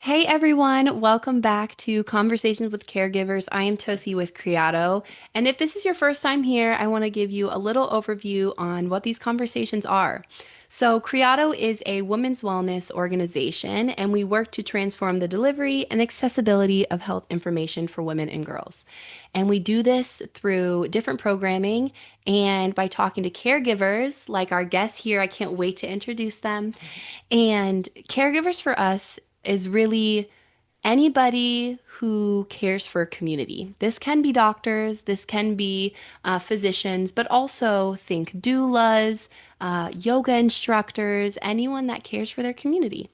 Hey everyone, welcome back to Conversations with Caregivers. I am Tosi with Criado. And if this is your first time here, I want to give you a little overview on what these conversations are. So, Criado is a women's wellness organization, and we work to transform the delivery and accessibility of health information for women and girls. And we do this through different programming and by talking to caregivers like our guests here. I can't wait to introduce them. And caregivers for us is really anybody who cares for a community. This can be doctors, this can be physicians, but also think doulas, yoga instructors, anyone that cares for their community.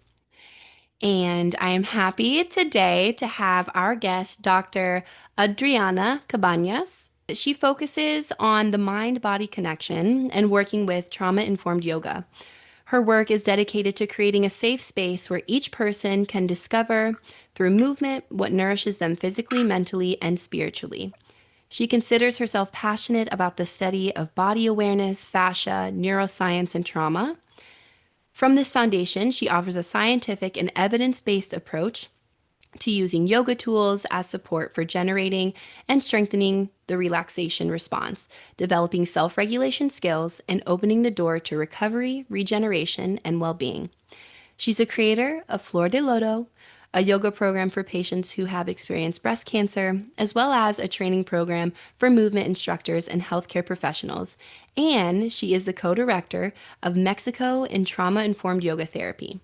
And I am happy today to have our guest, Dr. Adriana Cabañas. She focuses on the mind body connection and working with trauma informed yoga. Her work is dedicated to creating a safe space where each person can discover through movement what nourishes them physically, mentally, and spiritually. She considers herself passionate about the study of body awareness, fascia, neuroscience, and trauma. From this foundation, she offers a scientific and evidence based approach to using yoga tools as support for generating and strengthening the relaxation response, developing self regulation skills, and opening the door to recovery, regeneration, and well being. She's a creator of Flor de Loto, a yoga program for patients who have experienced breast cancer, as well as a training program for movement instructors and healthcare professionals. And she is the co director of Mexico in Trauma Informed Yoga Therapy.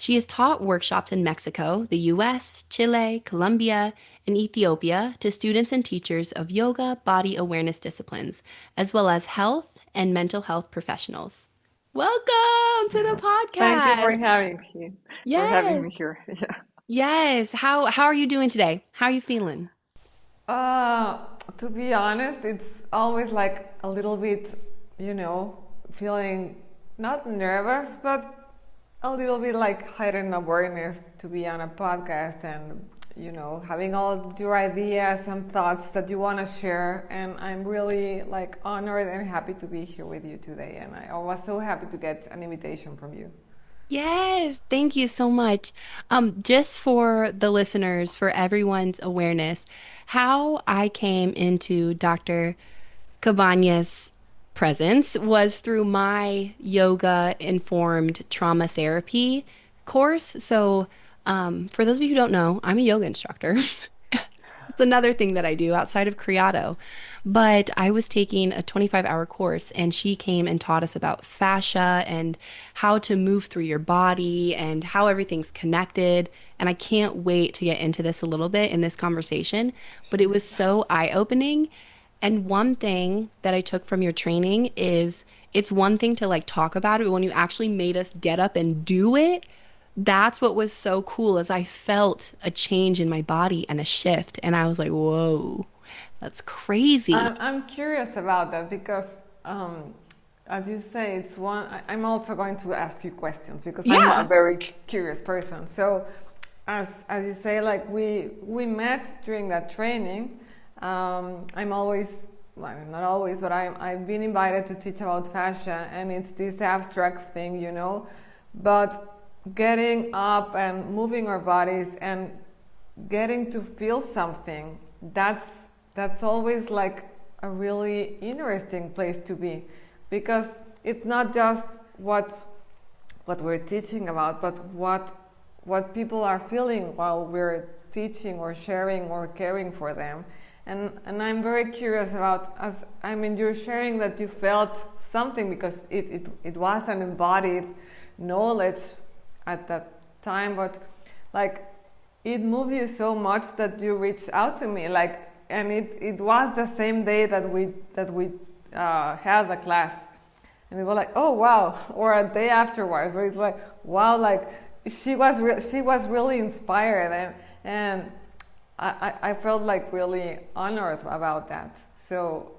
She has taught workshops in Mexico, the US, Chile, Colombia, and Ethiopia to students and teachers of yoga body awareness disciplines, as well as health and mental health professionals. Welcome to the Thank you podcast. for having Yes. me here. Yeah. Yes. How are you doing today? How are you feeling? Uh, to be honest, it's always like a little bit, feeling not nervous, but a little bit like heightened awareness to be on a podcast and, having all your ideas and thoughts that you want to share. And I'm really like honored and happy to be here with you today. And I was so happy to get an invitation from you. Yes, thank you so much. Just for the listeners, for everyone's awareness, how I came into Dr. Cabañas' presence was through my yoga informed trauma therapy course. So, for those of you who don't know, I'm a yoga instructor. It's another thing that I do outside of Criado. But I was taking a 25-hour course and she came and taught us about fascia and how to move through your body and how everything's connected. And I can't wait to get into this a little bit in this conversation. But it was so eye-opening. And one thing that I took from your training is it's one thing to like talk about it, but when you actually made us get up and do it, that's what was so cool is I felt a change in my body and a shift. And I was like, whoa, that's crazy. I'm curious about that because, as you say, it's one. I'm also going to ask you questions because I'm a Yeah. very curious person. So, as you say, like we met during that training. I'm always, well, not always, but I've been invited to teach about fascia, and it's this abstract thing, but getting up and moving our bodies and getting to feel something, that's always like a really interesting place to be, because it's not just what we're teaching about, but what people are feeling while we're teaching or sharing or caring for them. And I'm very curious about, as I mean, you're sharing that you felt something because it was an embodied knowledge at that time, but like it moved you so much that you reached out to me, like, and it was the same day that we had the class, and it was like, oh wow, or a day afterwards, where it's like, wow, like she was really inspired, and I felt like really honored about that. So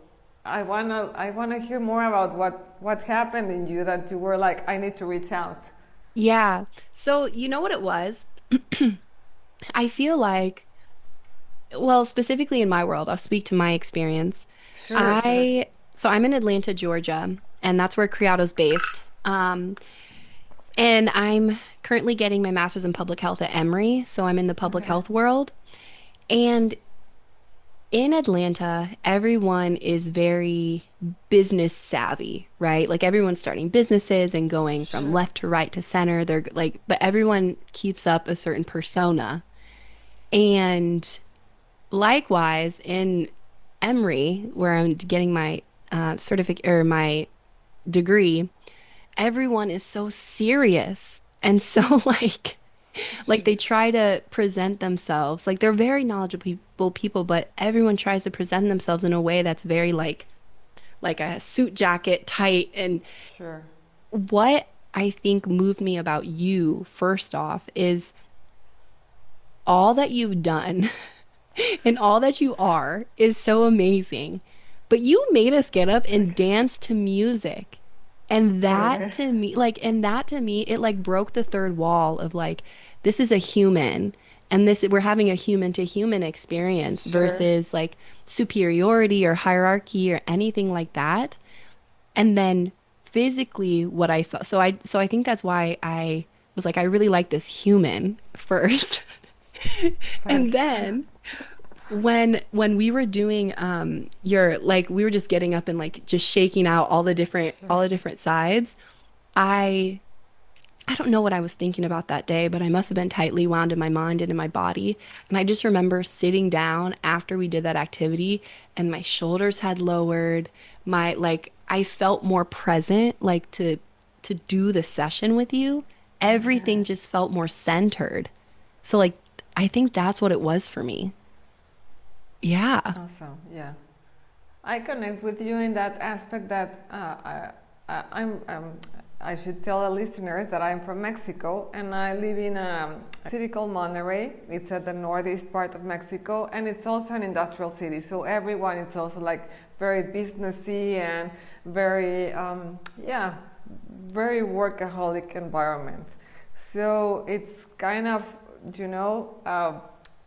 I wanna hear more about what happened in you that you were like, I need to reach out. Yeah. So, you know what it was? I feel like, well, specifically in my world, I'll speak to my experience. Sure, sure. So I'm in Atlanta, Georgia, and that's where Criado's based. And I'm currently getting my master's in public health at Emory, so I'm in the public Okay. health world. And in Atlanta, everyone is very business savvy, right? Like everyone's starting businesses and going from Sure. left to right to center. They're like, but everyone keeps up a certain persona. And likewise, in Emory, where I'm getting my certificate or my degree, everyone is so serious and so like they try to present themselves like they're very knowledgeable people, but everyone tries to present themselves in a way that's very like a suit jacket tight. And Sure. what I think moved me about you first off is all that you've done and all that you are is so amazing. But you made us get up and Okay. dance to music. And that Okay. to me, it like broke the third wall of like, this is a human and this we're having a human to human experience Sure. versus like superiority or hierarchy or anything like that. And then physically what I felt. So I think that's why I was like, I really like this human first. And Perfect. then when we were doing your like we were just getting up and like just shaking out Sure. all the different sides. I I don't know what I was thinking about that day, but I must have been tightly wound in my mind and in my body. And I just remember sitting down after we did that activity and my shoulders had lowered. My like I felt more present like to do the session with you. Everything Okay. just felt more centered. So like I think that's what it was for me. Yeah. Awesome. Yeah. I connect with you in that aspect that I should tell the listeners that I'm from Mexico and I live in a city called Monterrey. It's at the northeast part of Mexico and it's also an industrial city. So everyone is also like very businessy and very, yeah, very workaholic environment. So it's kind of, you know,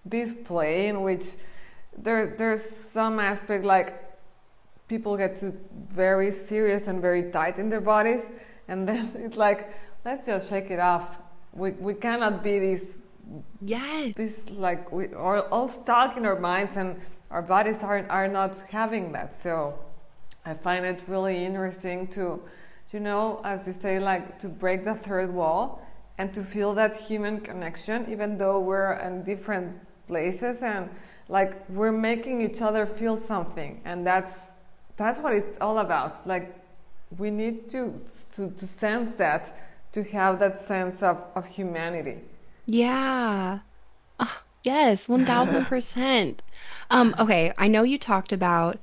this play in which there's some aspect like people get to very serious and very tight in their bodies and then it's like let's just shake it off. We cannot be Yes. this like we are all stuck in our minds and our bodies are not having that. So I find it really interesting to, you know, as you say, like to break the third wall and to feel that human connection, even though we're in different places and like we're making each other feel something, and that's what it's all about. Like we need to sense that, to have that sense of humanity. Yeah. Yes, 1000%. Okay, I know you talked about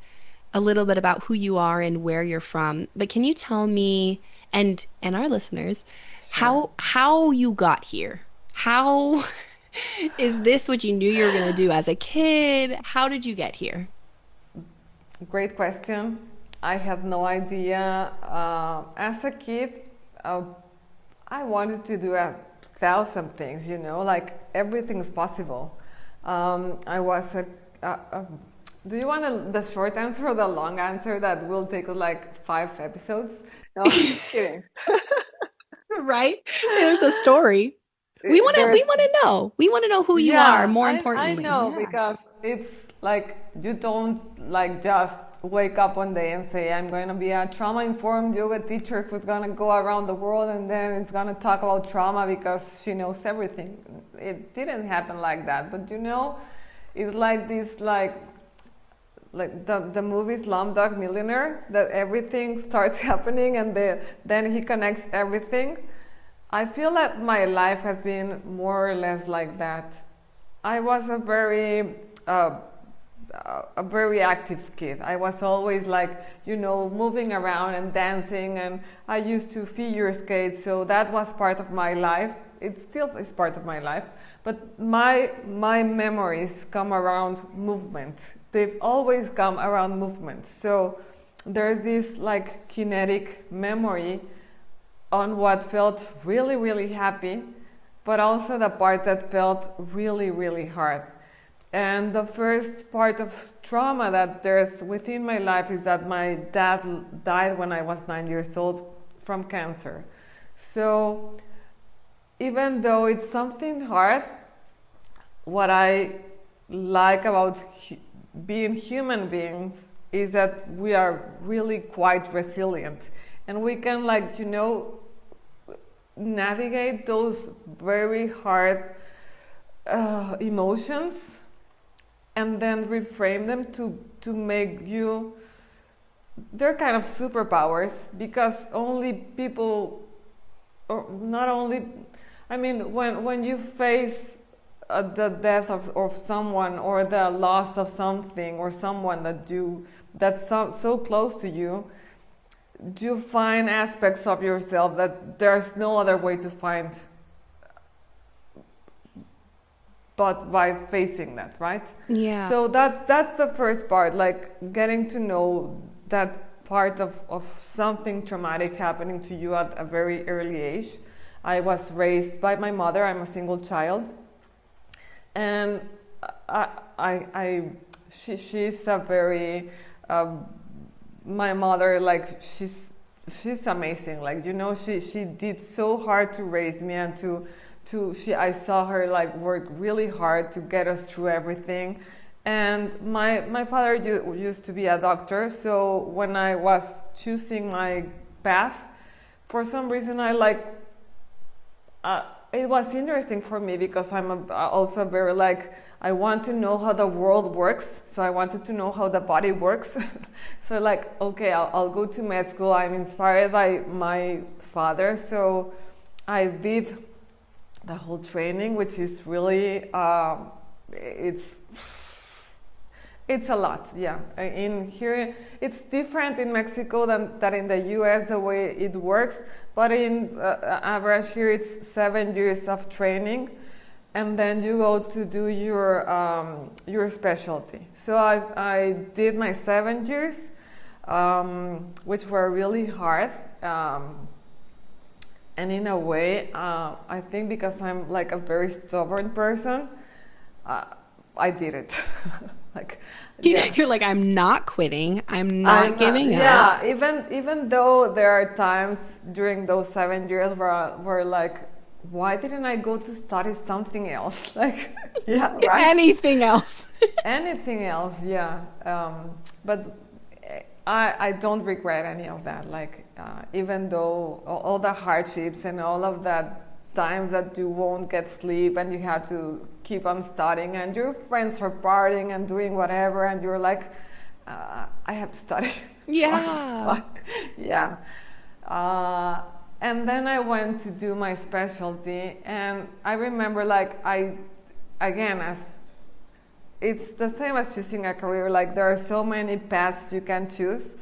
a little bit about who you are and where you're from, but can you tell me and our listeners Sure. how you got here? How is this what you knew you were gonna do as a kid? How did you get here? Great question. I have no idea. As a kid, uh, I wanted to do 1,000 things, you know, like everything's possible. I was a do you want the short answer or the long answer that will take like 5 episodes? No, I'm just kidding. Right? There's a story. There's We want to know. We want to know who you are, Yeah, more I importantly. know Yeah. because it's like you don't like just wake up one day and say I'm going to be a trauma informed yoga teacher who's going to go around the world and then it's going to talk about trauma because she knows everything. It didn't happen like that, but you know, it's like this like the movie Slumdog Millionaire, that everything starts happening and then he connects everything. I feel that my life has been more or less like that. I was uh, a very active kid. I was always like, you know, moving around and dancing, and I used to figure skate, so that was part of my life. It still is part of my life, but my memories come around movement. They've always come around movement. So there's this like kinetic memory on what felt really, really happy, but also the part that felt really, really hard. And the first part of trauma that there's within my life is that my dad died when I was 9 years old from cancer. So even though it's something hard, what I like about being human beings is that we are really quite resilient, and we can, like, navigate those very hard emotions and then reframe them to make you, they're kind of superpowers, because only people, or not only, I mean, when you face the death of someone, or the loss of something, or someone that's so close to you, you find aspects of yourself that there's no other way to find but by facing that, right? Yeah. So that's the first part, like getting to know that part of something traumatic happening to you at a very early age. I was raised by my mother. I'm a single child, and she's a very my mother, like, she's amazing. Like, she did so hard to raise me, and I saw her, like, work really hard to get us through everything. And my father used to be a doctor, so when I was choosing my path, for some reason it was interesting for me, because I'm also very, like, I want to know how the world works, so I wanted to know how the body works. So, like, okay, I'll go to med school. I'm inspired by my father, so I did the whole training, which is really it's a lot. Yeah, in here it's different in Mexico than in the US, the way it works, but in average here it's 7 years of training, and then you go to do your specialty. So I did my 7 years, which were really hard. And in a way, I think because I'm, like, a very stubborn person, I did it. Like, yeah. You're like, I'm not quitting. I'm not giving up. Yeah, even though there are times during those 7 years where like, why didn't I go to study something else? Like, yeah, right? Anything else. Anything else, yeah. But I don't regret any of that. Like, even though all the hardships and all of that times that you won't get sleep and you have to keep on studying, and your friends are partying and doing whatever, and you're like, I have to study. Yeah. Yeah. And then I went to do my specialty, and I remember, like, as it's the same as choosing a career. Like, there are so many paths you can choose.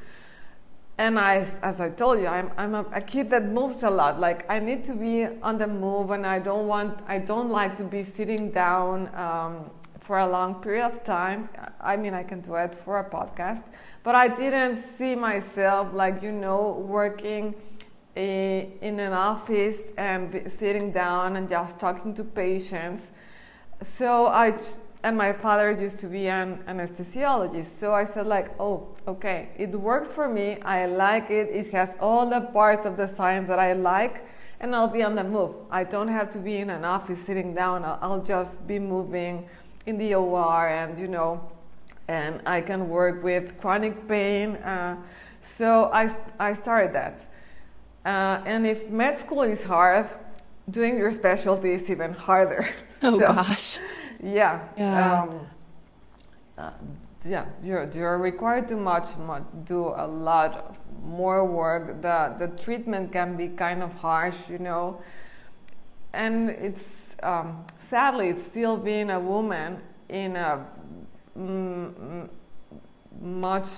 And as I told you, I'm a kid that moves a lot. Like, I need to be on the move, and I don't like to be sitting down for a long period of time. I mean, I can do it for a podcast, but I didn't see myself, like, working in an office and sitting down and just talking to patients. So and my father used to be an anesthesiologist. So I said, like, oh, okay, it works for me. I like it. It has all the parts of the science that I like, and I'll be on the move. I don't have to be in an office sitting down. I'll just be moving in the OR, and, and I can work with chronic pain. So I started that. And if med school is hard, doing your specialty is even harder. Oh, gosh. Yeah. Yeah. Yeah, you're required to do a lot more work. The treatment can be kind of harsh, and it's sadly, it's still being a woman in a much.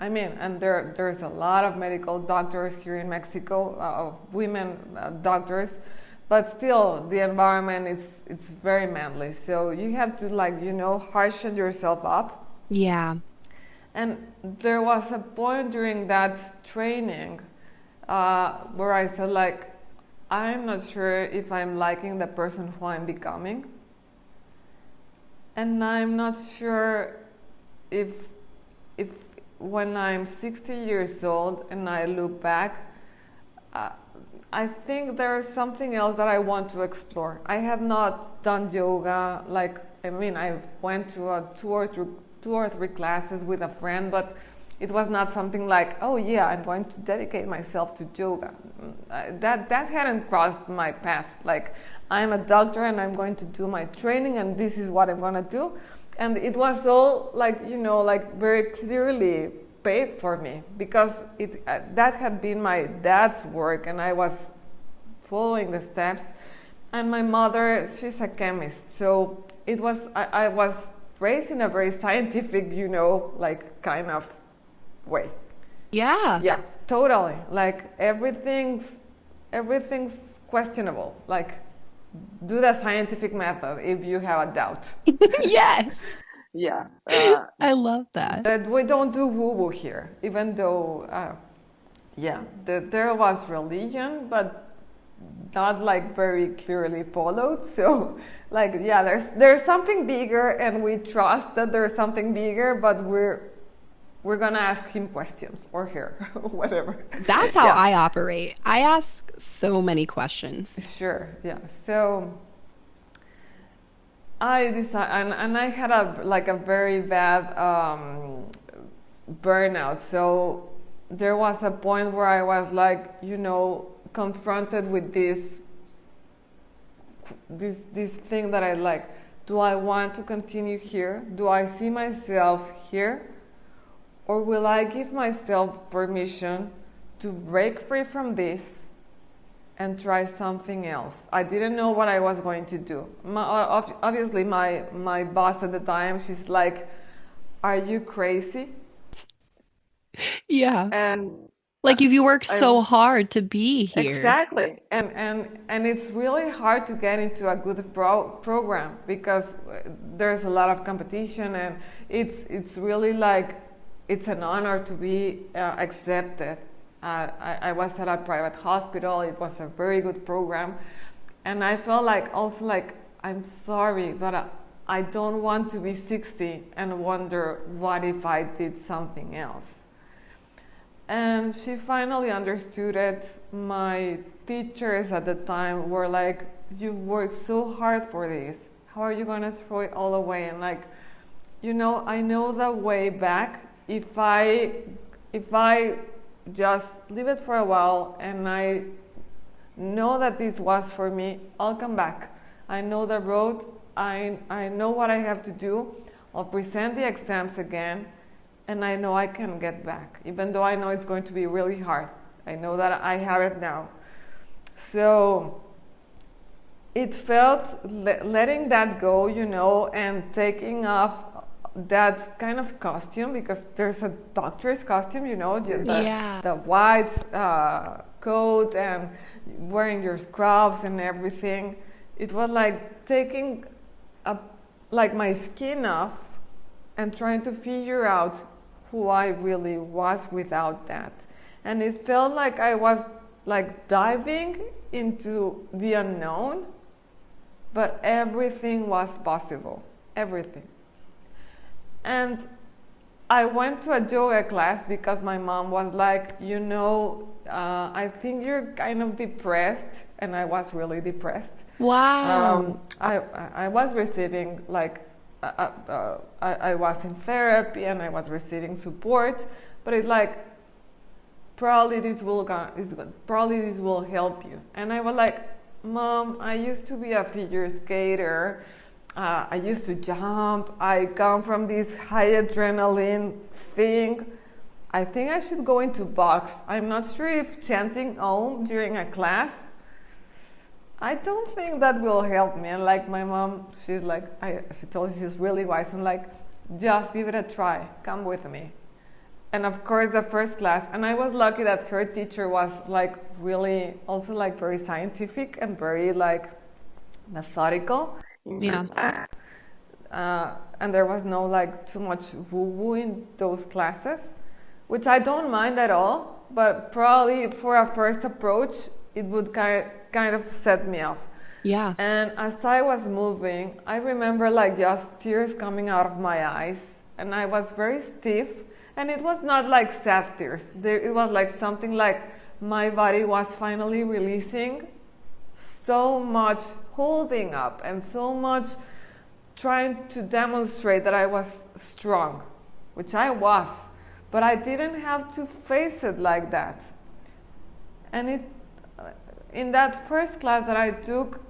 I mean, and there's a lot of medical doctors here in Mexico, of women doctors. But still, the environment it's very manly. So you have to, like, harshen yourself up. Yeah. And there was a point during that training where I said, like, I'm not sure if I'm liking the person who I'm becoming. And I'm not sure if when I'm 60 years old and I look back, I think there's something else that I want to explore. I have not done yoga. Like, I mean, I went to a two or three classes with a friend, but it was not something like, oh yeah, I'm going to dedicate myself to yoga. That hadn't crossed my path. Like, I'm a doctor and I'm going to do my training and this is what I'm going to do. And it was all like, you know, like very clearly paved for me, because that had been my dad's work and I was following the steps. And my mother, she's a chemist, so it was I was raised in a very scientific, you know, like kind of way. Yeah. Yeah, totally. Like everything's questionable. Like, do the scientific method if you have a doubt. Yes. Yeah. I love that. That we don't do woo-woo here, even though, there was religion, but not like very clearly followed. So, like, yeah, there's something bigger, and we trust that there's something bigger, but we're gonna ask him questions or her, whatever. That's how Yeah, I operate. I ask so many questions. sure. Yeah. So I decided, and I had a very bad burnout. So there was a point where I was like, you know, confronted with this thing that I like. Do I want to continue here? Do I see myself here? Or will I give myself permission to break free from this and try something else? I didn't know what I was going to do. Obviously, my boss at the time, she's like, "Are you crazy?" Yeah. And Like if you work I so hard to be here. exactly, and it's really hard to get into a good program, because there's a lot of competition, and it's really like it's an honor to be accepted. I was at a private hospital. It was a very good program, and I felt like also like, I'm sorry, but I don't want to be 60 and wonder what if I did something else. And she finally understood it. My teachers at the time were like, "You worked so hard for this. How are you going to throw it all away?" And like, you know, I know the way back. If I just leave it for a while and I know that this was for me, I'll come back. I know the road. I know what I have to do. I'll present the exams again, and I know I can get back, even though I know it's going to be really hard. I know that I have it now. So it felt letting that go, you know, and taking off that kind of costume, because there's a doctor's costume, you know, Yeah. the white coat and wearing your scrubs and everything. It was like taking like my skin off and trying to figure out who I really was without that. And it felt like I was like diving into the unknown, but everything was possible. Everything. And I went to a yoga class because my mom was like, you know, I think you're kind of depressed. And I was really depressed. Wow. I was receiving like, I was in therapy and I was receiving support, but it's like, probably this will help you. And I was like, Mom, I used to be a figure skater. I used to jump. I come from this high adrenaline thing. I think I should go into box. I'm not sure if chanting Om during a class, I don't think that will help me. And like my mom, she's like, as I told you, she's really wise. I'm like, just give it a try. Come with me. And of course, the first class, and I was lucky that her teacher was like really also like very scientific and very like methodical in her Yeah. class. And there was no like too much woo-woo in those classes, which I don't mind at all. But probably for a first approach, it would kind of set me off. Yeah. And as I was moving, I remember like just tears coming out of my eyes, and I was very stiff. And it was not like sad tears. It was like something like my body was finally releasing so much holding up and so much trying to demonstrate that I was strong, which I was, but I didn't have to face it like that. And in that first class that I took,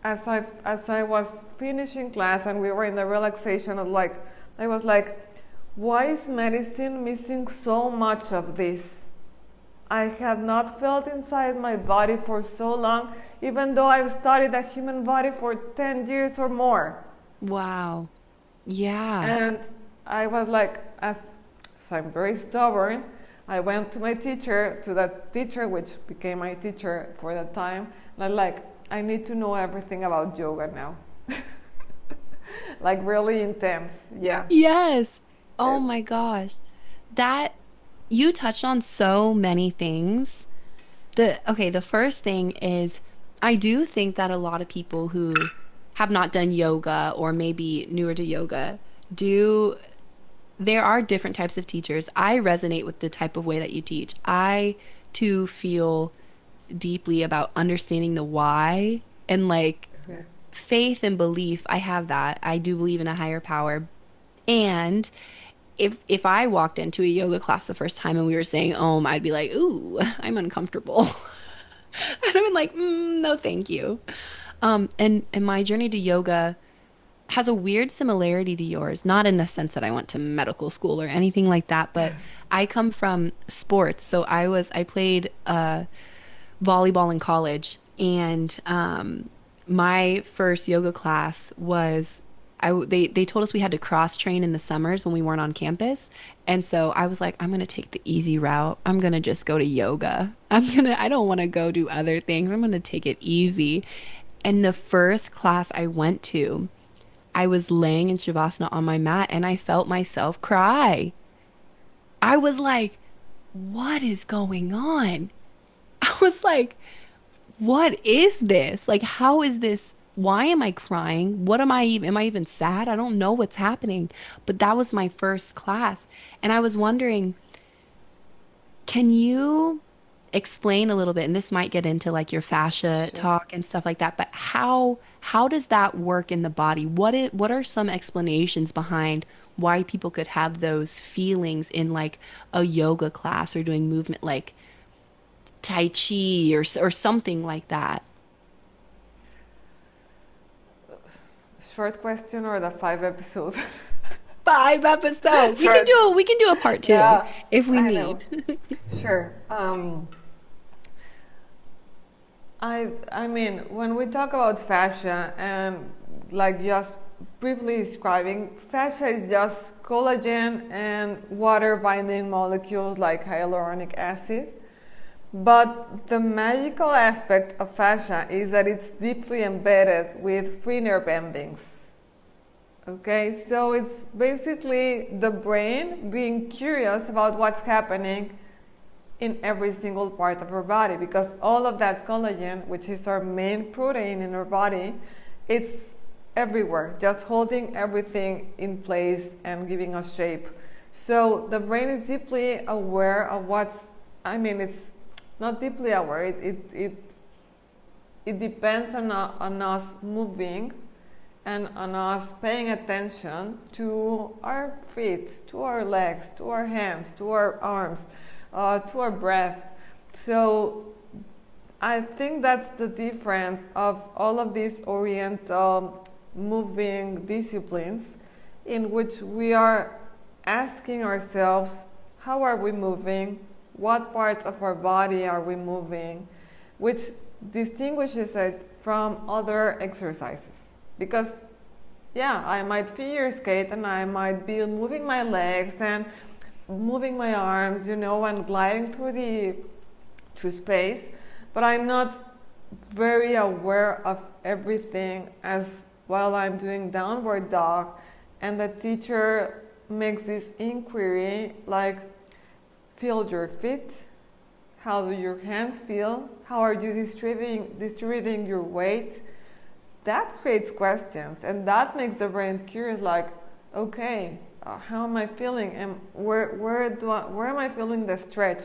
as I was finishing class and we were in the relaxation of I was like, why is medicine missing so much of this? I have not felt inside my body for so long, even though I've studied the human body for 10 years or more. Wow. Yeah. And I was like, as I'm very stubborn, I went to my teacher, to that teacher which became my teacher for that time, and I'm like, I need to know everything about yoga now. Like really intense. Yeah. Yes. Oh my gosh. That you touched on so many things. The first thing is I do think that a lot of people who have not done yoga or maybe newer to yoga do there are different types of teachers. I resonate with the type of way that you teach. I too feel deeply about understanding the why and like Okay. faith and belief. I have that. I do believe in a higher power. And if I walked into a yoga class the first time and we were saying I'd be like, ooh, I'm uncomfortable. And I'm like, no, thank you. And my journey to yoga has a weird similarity to yours, not in the sense that I went to medical school or anything like that, but I come from sports. So I played volleyball in college, and my first yoga class was they told us we had to cross train in the summers when we weren't on campus. And so I was like, I'm gonna take the easy route. I'm gonna just go to yoga. I don't want to go do other things. I'm gonna take it easy. And the first class I went to, I was laying in Shavasana on my mat and I felt myself cry. I was like, what is going on? I was like, what is this? Like, how is this? Why am I crying? What am I even sad? I don't know what's happening. But that was my first class. And I was wondering, can you explain a little bit, and this might get into like your fascia Sure. talk and stuff like that, but how does that work in the body? What are some explanations behind why people could have those feelings in like a yoga class or doing movement like Tai Chi or something like that? Short question or the 5 episode? 5 episodes. Short. We can do a part two Yeah, if we I know. need. Sure. I mean, when we talk about fascia and like just briefly describing, fascia is just collagen and water binding molecules like hyaluronic acid. But the magical aspect of fascia is that it's deeply embedded with free nerve endings. Okay, so it's basically the brain being curious about what's happening in every single part of our body, because all of that collagen, which is our main protein in our body, it's everywhere, just holding everything in place and giving us shape. So the brain is deeply aware of it's not deeply aware, it depends on us moving and on us paying attention to our feet, to our legs, to our hands, to our arms, to our breath. So I think that's the difference of all of these Oriental moving disciplines, in which we are asking ourselves, how are we moving? What parts of our body are we moving? Which distinguishes it from other exercises. Because, yeah, I might figure skate and I might be moving my legs and moving my arms, and gliding through space, but I'm not very aware of everything as while I'm doing downward dog, and the teacher makes this inquiry like, feel your feet, how do your hands feel, how are you distributing your weight. That creates questions, and that makes the brain curious, like, okay, how am I feeling, and where am I feeling the stretch,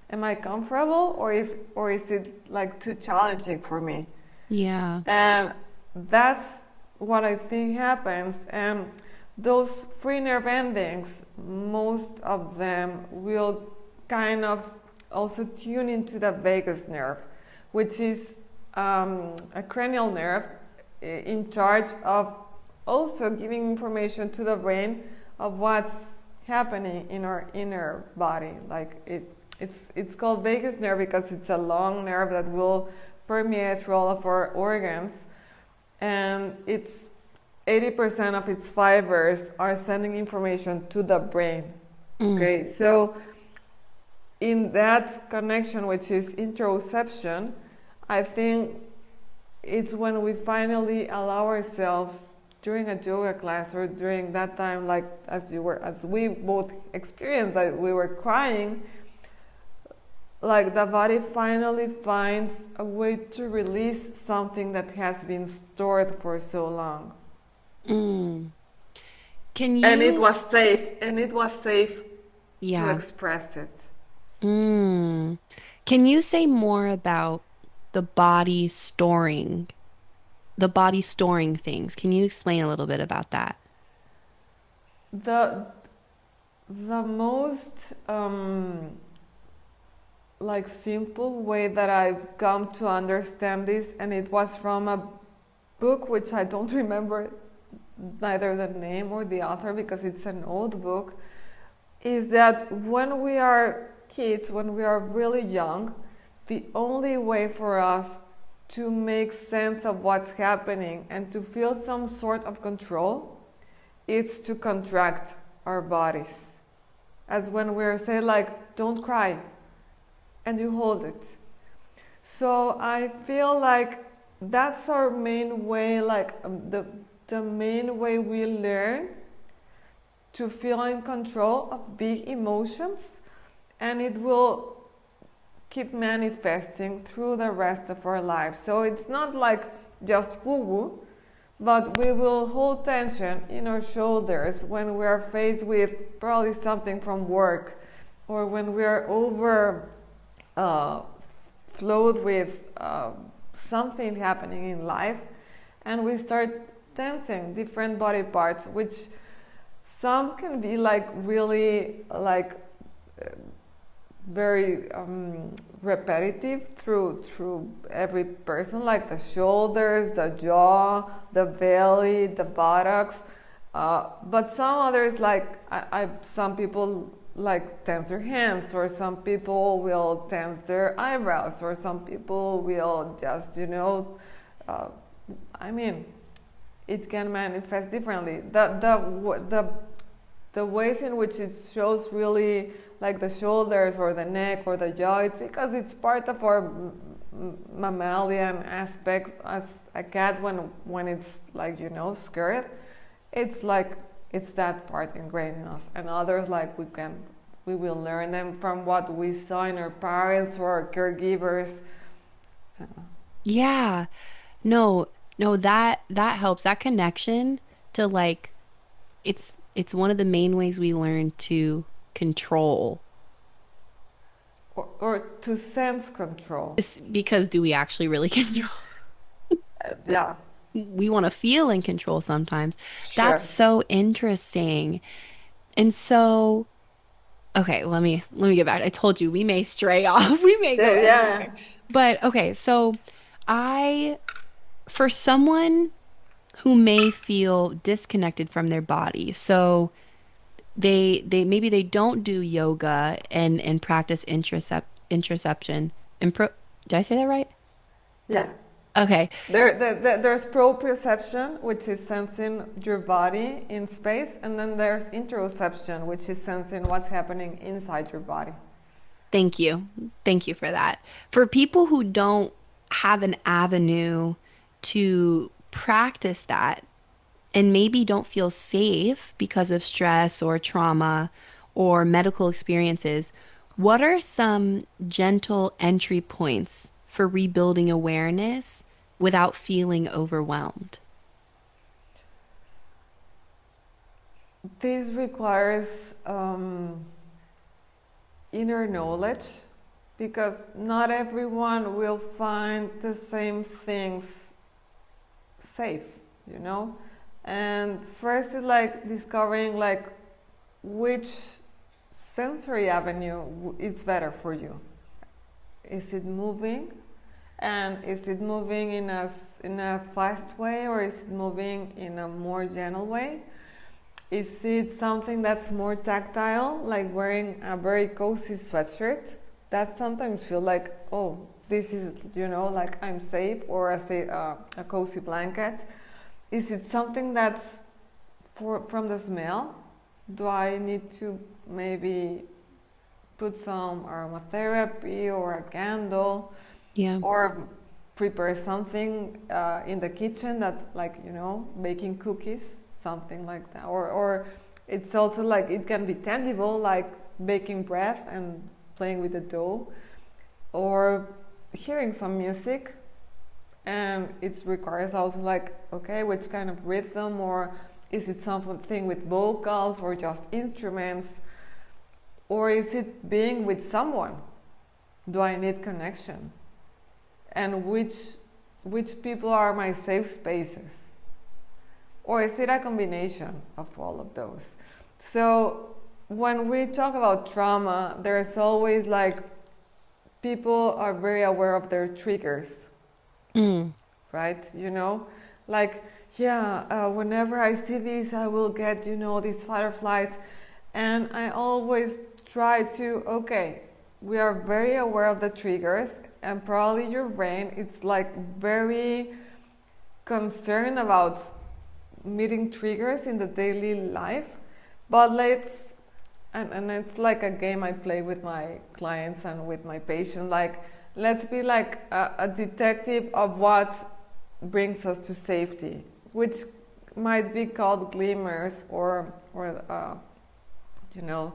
am I comfortable, or is it like too challenging for me? Yeah. And that's what I think happens. And those free nerve endings, most of them will kind of also tune into the vagus nerve, which is a cranial nerve in charge of also giving information to the brain of what's happening in our inner body. Like it's called vagus nerve because it's a long nerve that will permeate through all of our organs, and it's 80% of its fibers are sending information to the brain. Mm. Okay, so in that connection, which is interoception, I think it's when we finally allow ourselves during a yoga class or during that time, like as we both experienced, that we were crying, like the body finally finds a way to release something that has been stored for so long. Mm. Can And it you, was safe, and it was safe to yeah. express it. Mm. Can you say more about the body storing, the body storing things? Can you explain a little bit about that? The the most like simple way that I've come to understand this, and it was from a book which I don't remember neither the name or the author because it's an old book, is that when we are kids, when we are really young, the only way for us to make sense of what's happening and to feel some sort of control is to contract our bodies. As when we're saying, like, don't cry, and you hold it. So I feel like that's our main way, like the main way we learn to feel in control of big emotions, and it will keep manifesting through the rest of our lives. So it's not like just woo woo, but we will hold tension in our shoulders when we are faced with probably something from work, or when we are over flowed with something happening in life, and we start tensing different body parts, which some can be like really like very repetitive through every person, like the shoulders, the jaw, the belly, the buttocks. But some others, like some people like tense their hands, or some people will tense their eyebrows, or some people will just, I mean, it can manifest differently. The ways in which it shows really like the shoulders or the neck or the jaw, it's because it's part of our mammalian aspect. As a cat, when it's like, scared, it's like it's that part ingrained in us. And others, like we will learn them from what we saw in our parents or our caregivers. Yeah. No, no, that helps. That connection to like it's one of the main ways we learn to control. Or to sense control. Because do we actually really control? Yeah, We want to feel in control sometimes. That's sure. so interesting. And so, okay, let me get back. I told you we may stray off. We may go Yeah, yeah. anywhere. But okay, so I for someone who may feel disconnected from their body. So they maybe they don't do yoga and practice introception. Did I say that right? Yeah. Okay. There's proprioception, which is sensing your body in space, and then there's interoception, which is sensing what's happening inside your body. Thank you. Thank you for that. For people who don't have an avenue to practice that and maybe don't feel safe because of stress or trauma or medical experiences, what are some gentle entry points for rebuilding awareness without feeling overwhelmed? This requires inner knowledge because not everyone will find the same things safe, you know. And first is like discovering like which sensory avenue is better for you. Is it moving, and is it moving in a fast way, or is it moving in a more gentle way? Is it something that's more tactile, like wearing a very cozy sweatshirt? That sometimes feel like, oh, this is, you know, like I'm safe, or as a cozy blanket. Is it something that's from the smell? Do I need to maybe put some aromatherapy or a candle, Yeah. or prepare something in the kitchen that, like, you know, baking cookies, something like that. Or it's also like it can be tangible, like baking bread and playing with the dough, or hearing some music. And it requires also like, okay, which kind of rhythm, or is it something with vocals or just instruments, or is it being with someone? Do I need connection? And which people are my safe spaces? Or is it a combination of all of those? So when we talk about trauma, there's always like, people are very aware of their triggers, Mm. right? You know, like, yeah, whenever I see this, I will get, you know, this fight or flight. And I always try to, okay, we are very aware of the triggers, and probably your brain is like very concerned about meeting triggers in the daily life. But and it's like a game I play with my clients and with my patients, like, let's be like a detective of what brings us to safety, which might be called glimmers, or you know,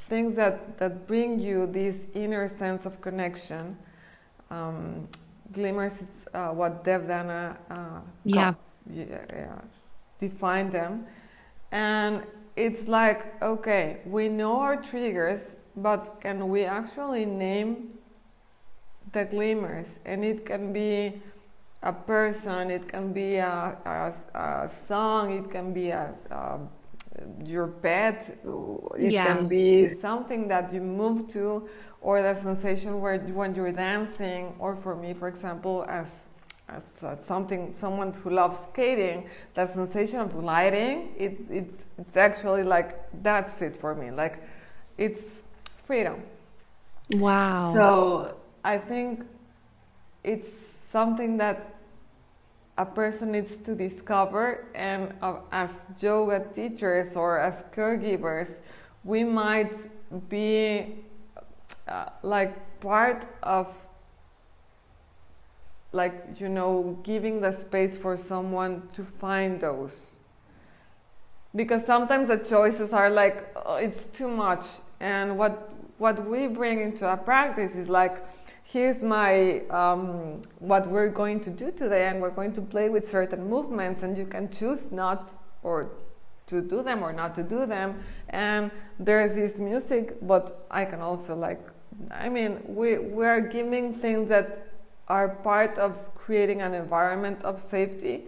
things that bring you this inner sense of connection. Glimmers is what Devdana Yeah. defined them. And it's like, okay, we know our triggers, but can we actually name the glimmers? And it can be a person, it can be a song, it can be your pet, it can Yeah. be something that you move to, or the sensation when you're dancing, or for me, for example, as someone who loves skating, the sensation of gliding, it's actually like, that's it for me, like, it's freedom. Wow. So I think it's something that a person needs to discover, and as yoga teachers or as caregivers, we might be like part of, like, you know, giving the space for someone to find those, because sometimes the choices are like, oh, it's too much. And what we bring into our practice is like, here's my what we're going to do today, and we're going to play with certain movements, and you can choose not or to do them or not to do them. And there's this music, but I can also, like, I mean, we're giving things that are part of creating an environment of safety,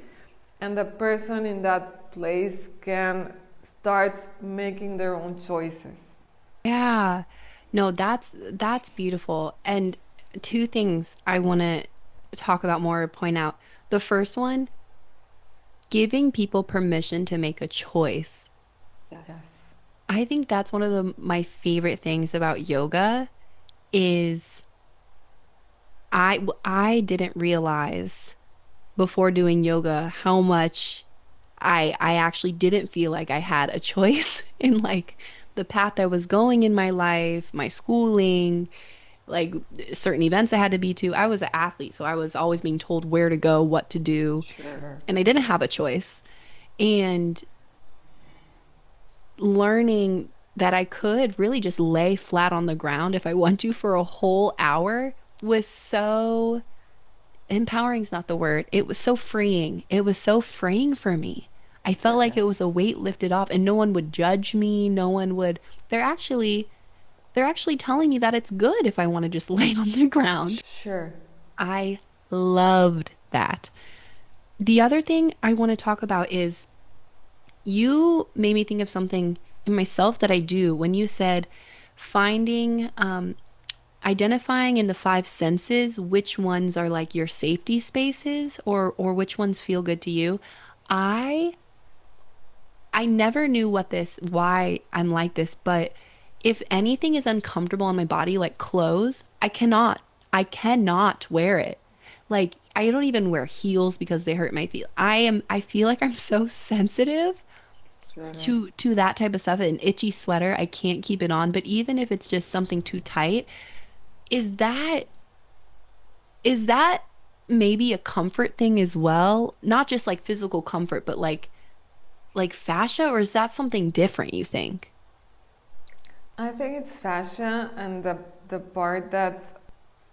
and the person in that place can start making their own choices. Yeah. No, that's beautiful. And two things I want to talk about more, or point out. The first one, giving people permission to make a choice. Yes. I think that's one of my favorite things about yoga is I didn't realize before doing yoga how much I actually didn't feel like I had a choice in like the path I was going in my life, my schooling, like certain events I had to be to. I was an athlete, so I was always being told where to go, what to do, Sure. and I didn't have a choice. And learning that I could really just lay flat on the ground if I want to for a whole hour was so empowering is not the word. It was so freeing. It was so freeing for me. I felt like Yes. it was a weight lifted off, and no one would judge me. No one would. They're actually they're actually telling me that it's good if I want to just lay on the ground. Sure. I loved that. The other thing I want to talk about is you made me think of something in myself that I do when you said finding, identifying in the five senses which ones are like your safety spaces or which ones feel good to you. I I never knew why I'm like this, but if anything is uncomfortable on my body, like clothes, I cannot wear it. Like, I don't even wear heels because they hurt my feet. I feel like I'm so sensitive Sure. to that type of stuff. An itchy sweater, I can't keep it on. But even if it's just something too tight, is that, is that maybe a comfort thing as well? Not just like physical comfort, but like fascia, or is that something different, you think? I think it's fascia and the part that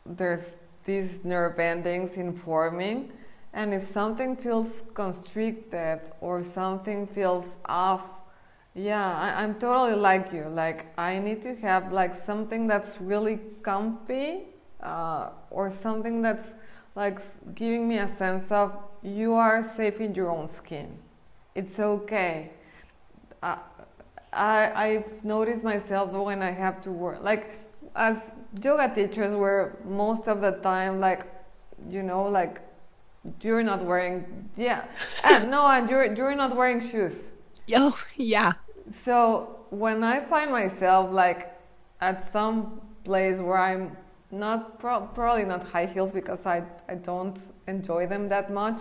there's these nerve endings in forming, and if something feels constricted or something feels off, yeah, I'm totally like you. Like I need to have like something that's really comfy, or something that's like giving me a sense of you are safe in your own skin. It's okay. Uh, I've noticed myself when I have to work, like as yoga teachers, where most of the time, like, like you're not wearing, yeah, and no, and you're not wearing shoes. Oh, yeah. So when I find myself like at some place where I'm not probably not high heels because I don't enjoy them that much,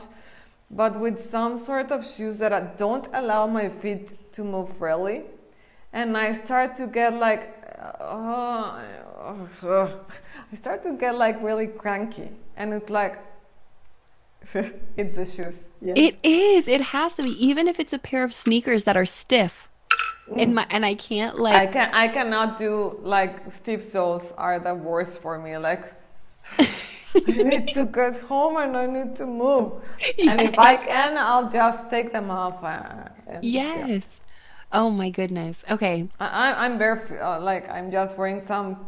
but with some sort of shoes that don't allow my feet to move freely, and I start to get like, I start to get like really cranky, and it's like it's the shoes. Yeah. It is. It has to be, even if it's a pair of sneakers that are stiff and I can't like I cannot do like stiff soles are the worst for me. Like I need to get home and I need to move. And if I yes. can, I'll just take them off. And yeah, Yes. Oh my goodness. Okay. I'm barefoot. Like I'm just wearing some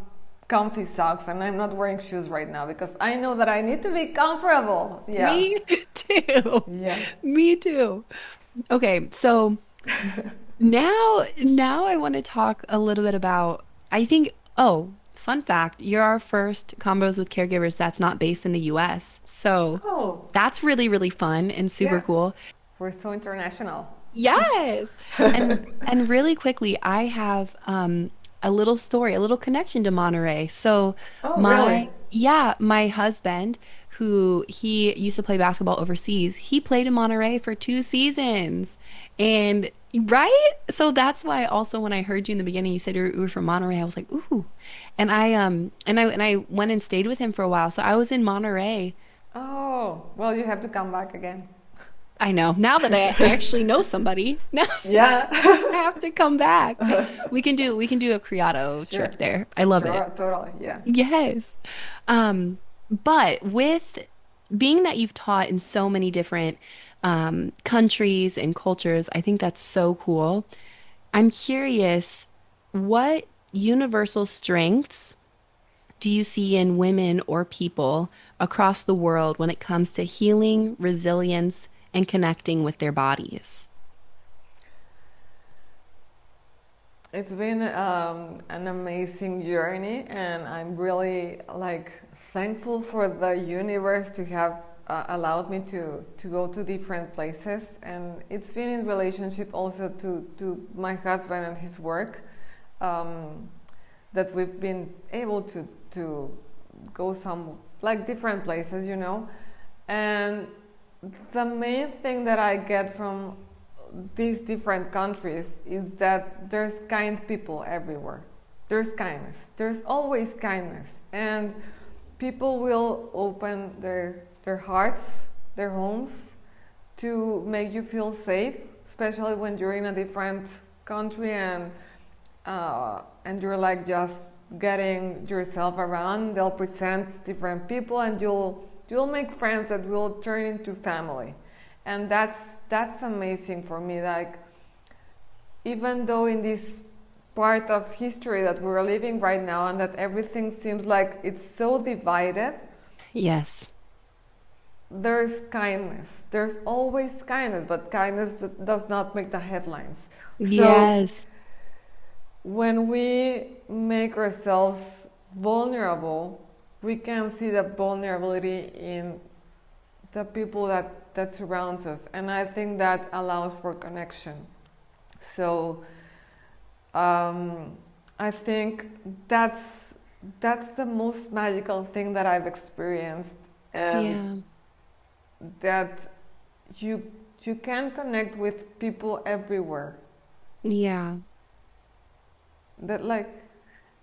comfy socks, and I'm not wearing shoes right now because I know that I need to be comfortable. Yeah, Me too. yeah. Me too. Okay, so now I want to talk a little bit about I think fun fact, you're our first Combos with Caregivers that's not based in the US. So Oh, that's really, really fun and super yeah. cool. We're so international. Yes. And really quickly, I have a little story, a little connection to Monterey. So Oh, really? my husband, who he used to play basketball overseas, he played in Monterey for 2 seasons. And right? So that's why also when I heard you in the beginning, you said you were from Monterey, I was like, ooh. And I went and stayed with him for a while. So I was in Monterey. Oh, well, you have to come back again. I know. Now that I actually know somebody, now Yeah. I have to come back. We can do a Criado Sure. trip there. I love it. Totally. Yeah. Yes. But with being that you've taught in so many different countries and cultures, I think that's so cool. I'm curious, what universal strengths do you see in women or people across the world when it comes to healing, resilience, and connecting with their bodies? It's been an amazing journey, and I'm really like thankful for the universe to have allowed me to go to different places. And it's been in relationship also to my husband and his work, um, that we've been able to go some like different places. And the main thing that I get from these different countries is that there's kind people everywhere. There's kindness. There's always kindness. And people will open their hearts, their homes to make you feel safe, especially when you're in a different country and you're like just getting yourself around. They'll present different people, and you'll make friends that will turn into family, and that's amazing for me. Like even though in this part of history that we're living right now, and that everything seems like it's so divided, Yes. there's kindness. There's always kindness, but kindness does not make the headlines. So Yes. when we make ourselves vulnerable, we can see the vulnerability in the people that surrounds us, and I think that allows for connection. So I think that's the most magical thing that I've experienced, and Yeah. that you you can connect with people everywhere. Yeah. That, like,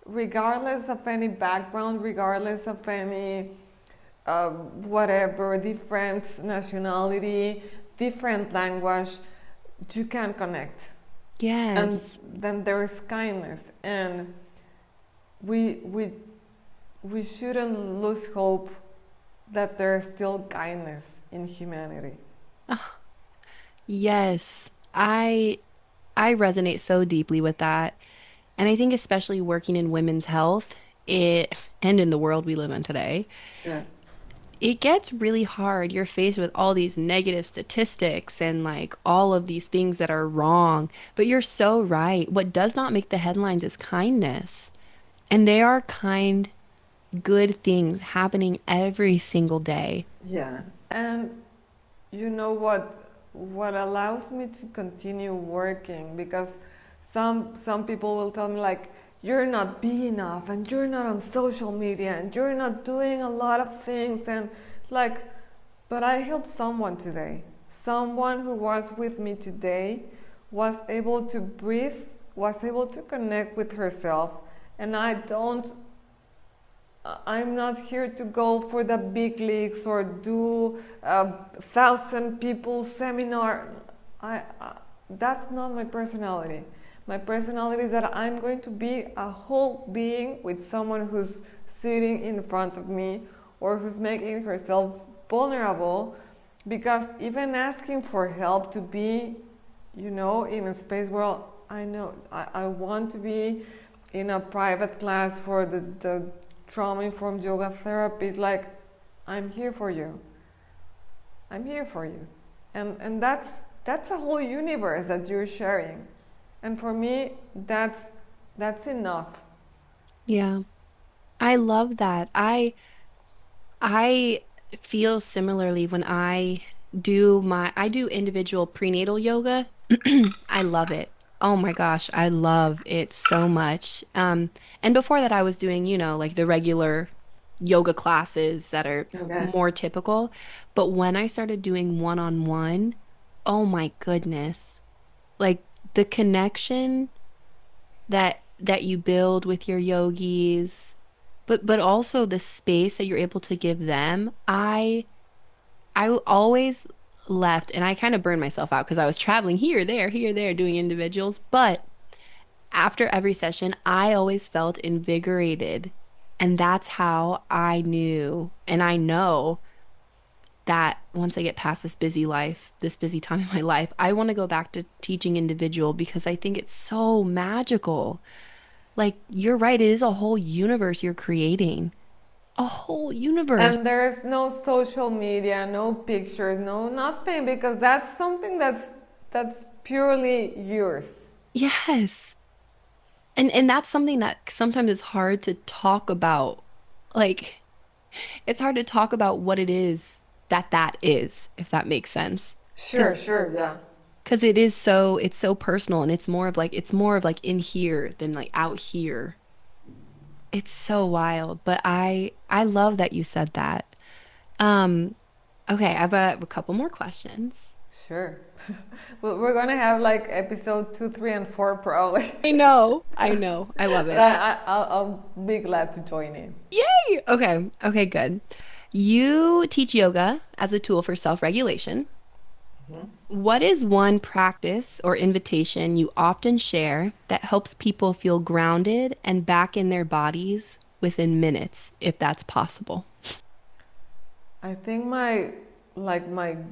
regardless of any background, regardless of any whatever, different nationality, different language, you can connect. And Yes. then there's kindness, and we we we shouldn't lose hope that there's still kindness in humanity. Ah, yes. I resonate so deeply with that. And I think especially working in women's health, it and in the world we live in today, Sure. it gets really hard. You're faced with all these negative statistics and like all of these things that are wrong. But you're so right. What does not make the headlines is kindness. And they are kind, good things happening every single day. Yeah. And you know what allows me to continue working, because some people will tell me, like, you're not big enough, and you're not on social media, and you're not doing a lot of things, and, like, but I helped someone today. Someone who was with me today was able to breathe, was able to connect with herself, and I'm not here to go for the big leagues or do a 1,000 people seminar. That's not my personality. My personality is that I'm going to be a whole being with someone who's sitting in front of me, or who's making herself vulnerable, because even asking for help to be, in a space where I know I want to be in a private class for the trauma-informed yoga therapy, like, I'm here for you. I'm here for you. And that's a whole universe that you're sharing. And for me, that's enough. Yeah. I love that. I feel similarly when I do individual prenatal yoga. I love it. Oh my gosh, I love it so much. And before that I was doing, like the regular yoga classes that are Okay. more typical. But when I started doing one-on-one, oh my goodness. Like the connection that you build with your yogis, but also the space that you're able to give them. I always left and I kind of burned myself out because I was traveling here, there, doing individuals. But after every session, I always felt invigorated. And that's how I knew and I know that once I get past this busy life, this busy time in my life, I want to go back to teaching individual because I think it's so magical. Like, you're right, it is a whole universe you're creating. A whole universe. And there's no social media, no pictures, no nothing, because that's something that's purely yours. Yes. And that's something that sometimes is hard to talk about. Like, it's hard to talk about what it is that is, if that makes sense. Sure, Because sure, yeah. because it's so personal and it's more of like in here than like out here. It's so wild, but I love that you said that. Um, okay, I have a couple more questions. Sure. Well, we're gonna have like episode 2, 3, and 4 probably. I know. I know. I love But it. I'll be glad to join in. Yay! Okay. Okay, good. You teach yoga as a tool for self-regulation. What is one practice or invitation you often share that helps people feel grounded and back in their bodies within minutes, if that's possible? I think my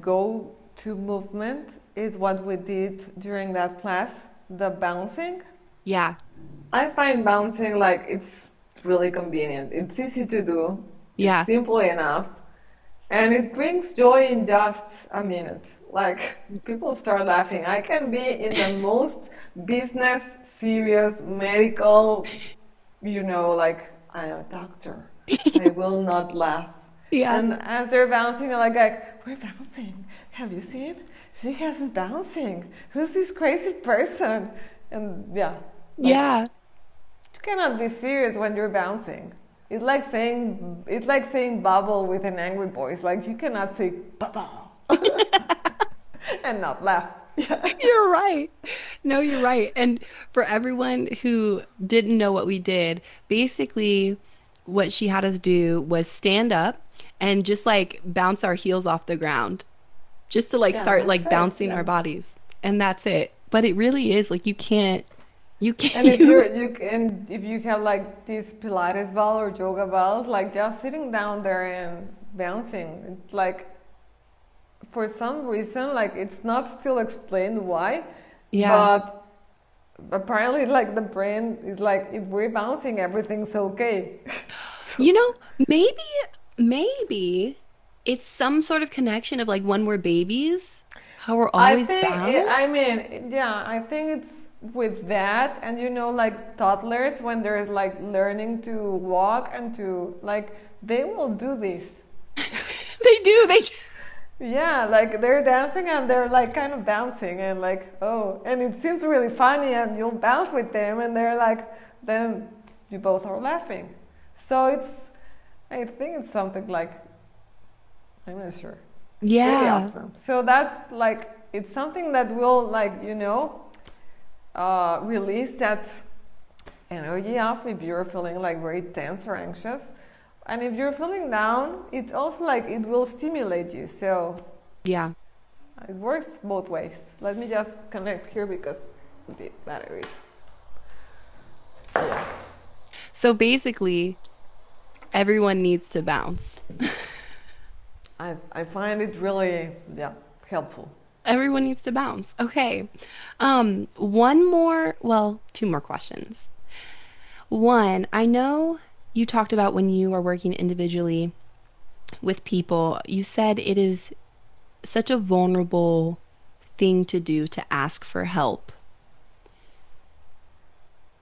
go-to movement is what we did during that class, the bouncing. Yeah. I find bouncing like it's really convenient. It's easy to do. It's Yeah. simple enough. And it brings joy in just a minute. Like people start laughing. I can be in the most business, serious, medical, like I am a doctor. I will not laugh. Yeah. And as they're bouncing, I'm like, we're bouncing. Have you seen? She has bouncing. Who's this crazy person? And yeah, like Yeah. you cannot be serious when you're bouncing. It's like saying bubble with an angry voice. Like you cannot say bubble and not laugh. Yeah. You're right. No, you're right. And for everyone who didn't know what we did, basically what she had us do was stand up and just like bounce our heels off the ground, just to like Yeah, start that's like it. bouncing Yeah. our bodies. And that's it. But it really is like you can't, And if you, you have like these Pilates ball or yoga balls, like just sitting down there and bouncing, it's like for some reason, like it's not still explained why, yeah. but apparently like the brain is like if we're bouncing, everything's okay. So You know, maybe, maybe it's some sort of connection of like when we're babies, how we're I always think, I balanced. mean, yeah, I think it's with that, and like toddlers when they're like learning to walk and to like, they will do this. They do. They Yeah, like they're dancing and they're like kind of bouncing and like, oh, and it seems really funny and you'll bounce with them and they're like, then you both are laughing. So I think it's something like, I'm not sure. It's really Yeah. awesome. So that's like, it's something that will like, release that energy off if you're feeling like very tense or anxious. And if you're feeling down, it also like it will stimulate you. So Yeah. it works both ways. Let me just connect here because the batteries. Yeah. So basically, everyone needs to bounce. I find it really helpful. Everyone needs to bounce. Okay. Two more questions. One, I know you talked about when you are working individually with people, you said it is such a vulnerable thing to do to ask for help.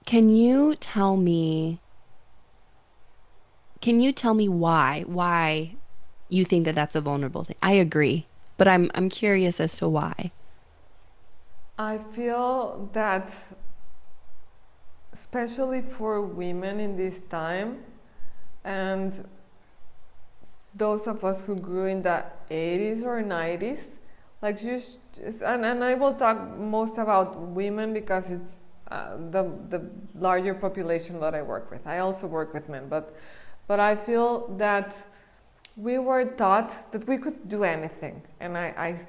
Can you tell me, can you tell me why you think that that's a vulnerable thing? I agree, but I'm curious as to why. I feel that especially for women in this time and those of us who grew in the 80s or 90s, like and I will talk most about women because it's the larger population that I work with. I also work with men, but I feel that we were taught that we could do anything, and I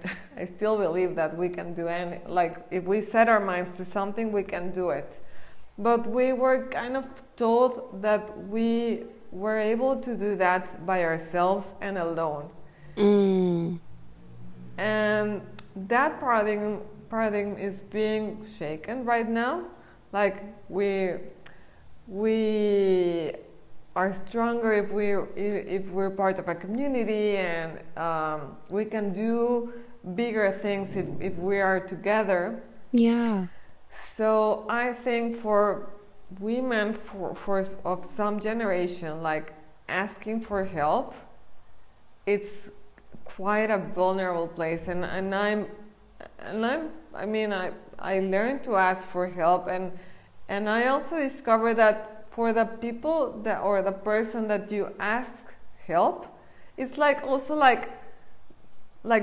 still believe that we can do any, like if we set our minds to something, we can do it. But we were kind of told that we were able to do that by ourselves and alone. Mm, And that paradigm is being shaken right now. Like we are stronger if we're part of a community, and we can do bigger things if we are together. yeah. So I think for women of some generation, like asking for help, it's quite a vulnerable place, I learned to ask for help, and I also discovered that for the people that or the person that you ask help, it's like also like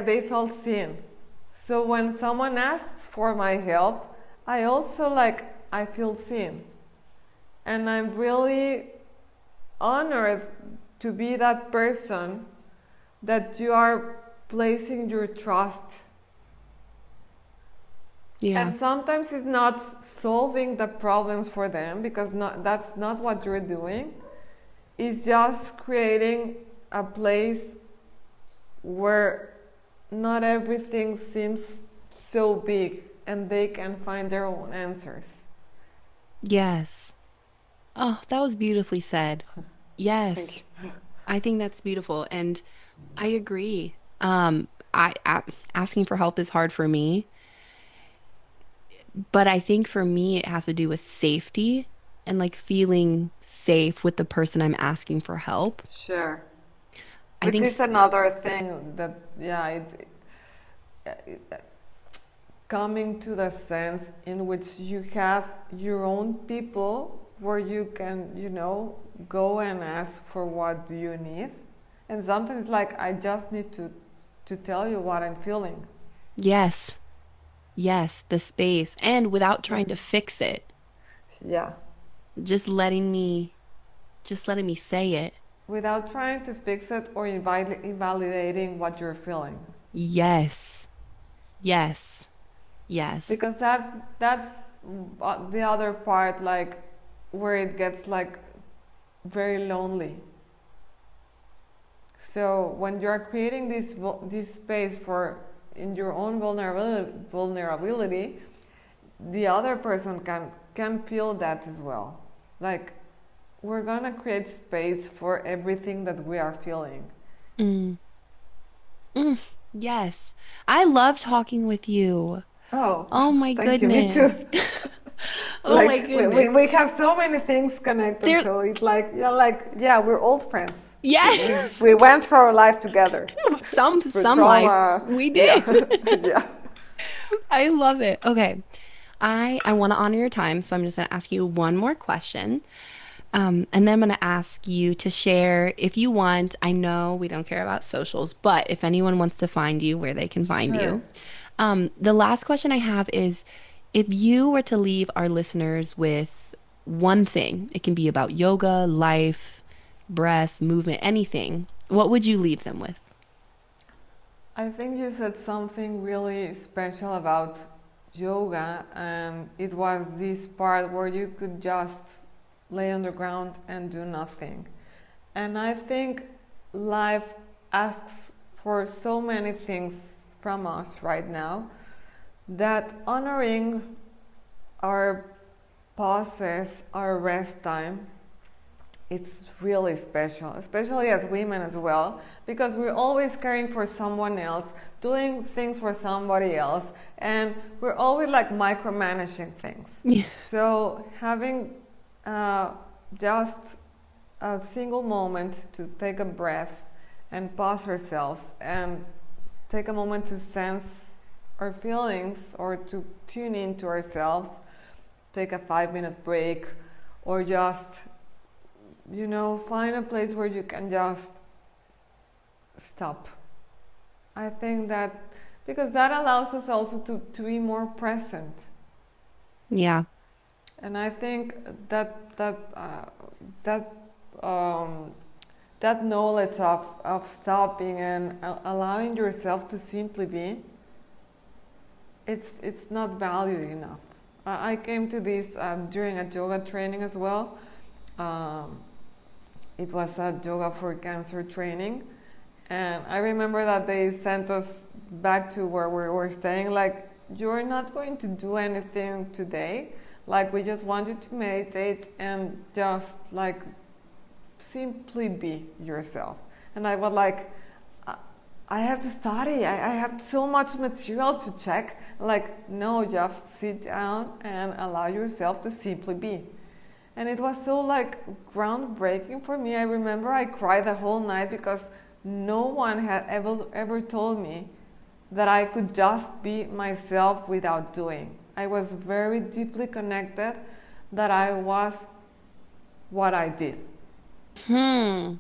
they felt seen. So when someone asks for my help, I also I feel seen, and I'm really honored to be that person that you are placing your trust. Yeah. And sometimes it's not solving the problems for them because that's not what you're doing. It's just creating a place where not everything seems so big and they can find their own answers. Yes. Oh, that was beautifully said. Thank Yes. you. I think that's beautiful. And I agree. Asking for help is hard for me, but I think for me it has to do with safety and like feeling safe with the person I'm asking for help. Sure. I Which think, is another thing that, yeah, it coming to the sense in which you have your own people where you can, go and ask for what do you need. And sometimes like I just need to tell you what I'm feeling. yes, yes, the space and without Yeah. trying to fix it, Yeah. just letting me, just letting me say it. Without trying to fix it or invalidating what you're feeling. Yes, yes, yes. Because that's the other part, like where it gets like very lonely. So when you're creating this space for in your own vulnerability, the other person can feel that as well. Like we're gonna create space for everything that we are feeling. Mm, mm, yes. I love talking with you. Oh, Oh my thank you. Me too. goodness. Oh my Like goodness. we have so many things connected, There, so it's like we're old friends. yes. We went through our life together, through Some life trauma. we Yeah. did. Yeah. I love it. Okay. I want to honor your time, so I'm just going to ask you one more question. And then I'm going to ask you to share if you want. I know we don't care about socials, but if anyone wants to find you, where they can find Sure. you. The last question I have is if you were to leave our listeners with one thing, it can be about yoga, life, breath, movement, anything, what would you leave them with? I think you said something really special about yoga, and it was this part where you could just lay on the ground and do nothing. And I think life asks for so many things from us right now that honoring our pauses, our rest time, it's really special, especially as women as well, because we're always caring for someone else, doing things for somebody else, and we're always like micromanaging things. Yeah. So having just a single moment to take a breath and pause ourselves and take a moment to sense our feelings or to tune into ourselves, take a 5-minute break, or just find a place where you can just stop. I think that because that allows us also to be more present. Yeah. And I think that um, that knowledge of stopping and allowing yourself to simply be, it's not valued enough. I came to this during a yoga training as well. Um, it was a yoga for cancer training, and I remember that they sent us back to where we were staying. Like, you're not going to do anything today. Like, we just want you to meditate and just like simply be yourself. And I was like, I have to study. I have so much material to check. Like, no, just sit down and allow yourself to simply be. And it was so like groundbreaking for me. I remember I cried the whole night because no one had ever told me that I could just be myself without doing. I was very deeply connected that I was what I did. Hmm.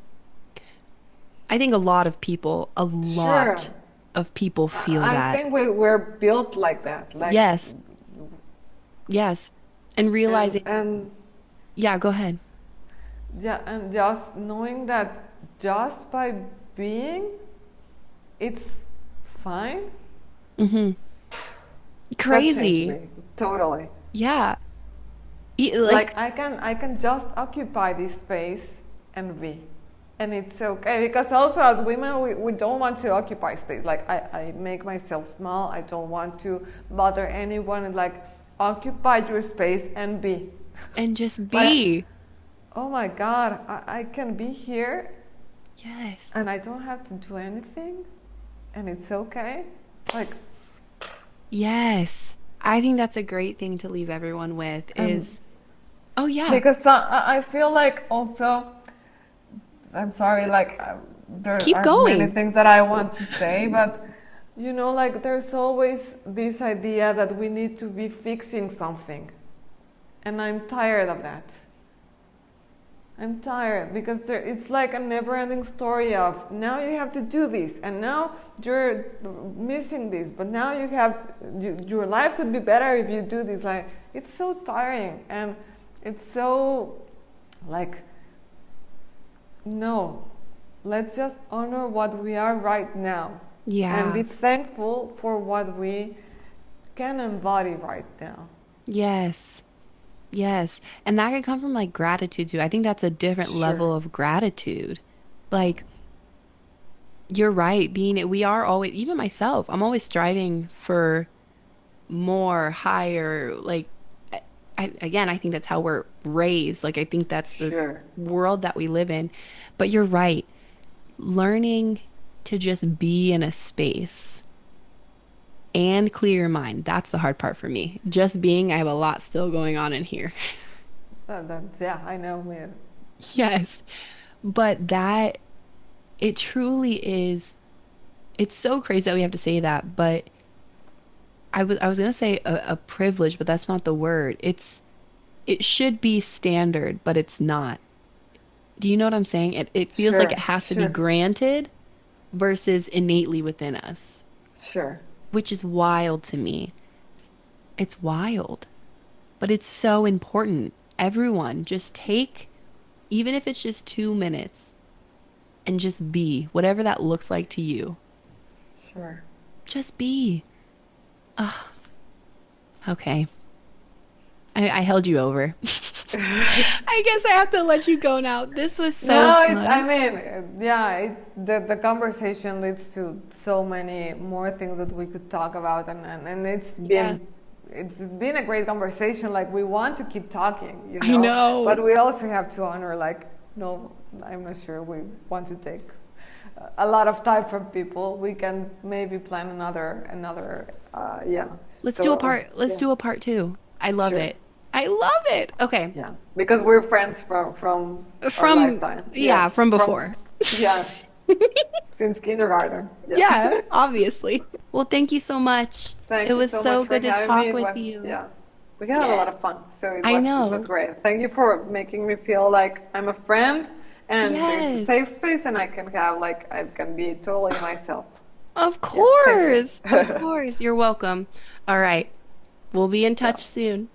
I think a lot of people, a Sure. lot of people feel I that. think we're built like that. Like, Yes, yes. And and realizing, and yeah, go ahead. yeah, and just knowing that just by being, it's fine. Hmm. That changed Crazy. me totally. Yeah. Like, Like I can just occupy this space and be, and it's okay because also as women we don't want to occupy space. Like I make myself small. I don't want to bother anyone. And like occupy your space and be. And just Like, be. oh my God, I can be here Yes. and I don't have to do anything and it's okay. Like, Yes. I think that's a great thing to leave everyone with and is, oh yeah, because I feel like also, I'm sorry, like there keep are many going. things that I want to say, but like there's always this idea that we need to be fixing something. And I'm tired of that. I'm tired because it's like a never-ending story of now you have to do this and now you're missing this, but now your life could be better if you do this. Like it's so tiring and it's so like no, let's just honor what we are right now and be Yeah. thankful for what we can embody right now. Yes. Yes. And that could come from like gratitude too. I think that's a different Sure. level of gratitude. Like, you're right. We are always, even myself, I'm always striving for more, higher. Like, again, I think that's how we're raised. Like, I think that's the Sure. world that we live in. But you're right. Learning to just be in a space and clear your mind. That's the hard part for me. Just being, I have a lot still going on in here. Yeah, I know, man. Yes. But that, it truly is, it's so crazy that we have to say that, but I was gonna say a privilege, but that's not the word. It should be standard, but it's not. Do you know what I'm saying? It feels like it Sure, has to be sure, granted versus innately within us, sure. which is wild to me. It's wild, but it's so important. Everyone, just take, even if it's just 2 minutes, and just be, whatever that looks like to you. Sure. Just be. Ugh, okay. I held you over. I guess I have to let you go now. This was so No, I fun. mean, yeah, the conversation leads to so many more things that we could talk about, and Yeah, it's been a great conversation. Like we want to keep talking, I but know. we also have to honor, like, no, I'm not sure we want to take a lot of time from people. We can maybe plan another, yeah. Let's Yeah, do a part two. I love sure. it. I love it. Okay. Yeah, because we're friends from our From, lifetime. Yeah, yeah, from from before. yeah, since kindergarten. Yeah. Yeah, obviously. Well, thank you so much. It Thank you was so much so for good to having me. talk It with was you. yeah, we had a Yeah, lot of fun. So I it was know. great. Thank you for making me feel like I'm a friend and there's a Yes, safe space and I can be totally myself. of Yeah, thank you. course. Of course. You're welcome. All right. We'll be in touch So soon.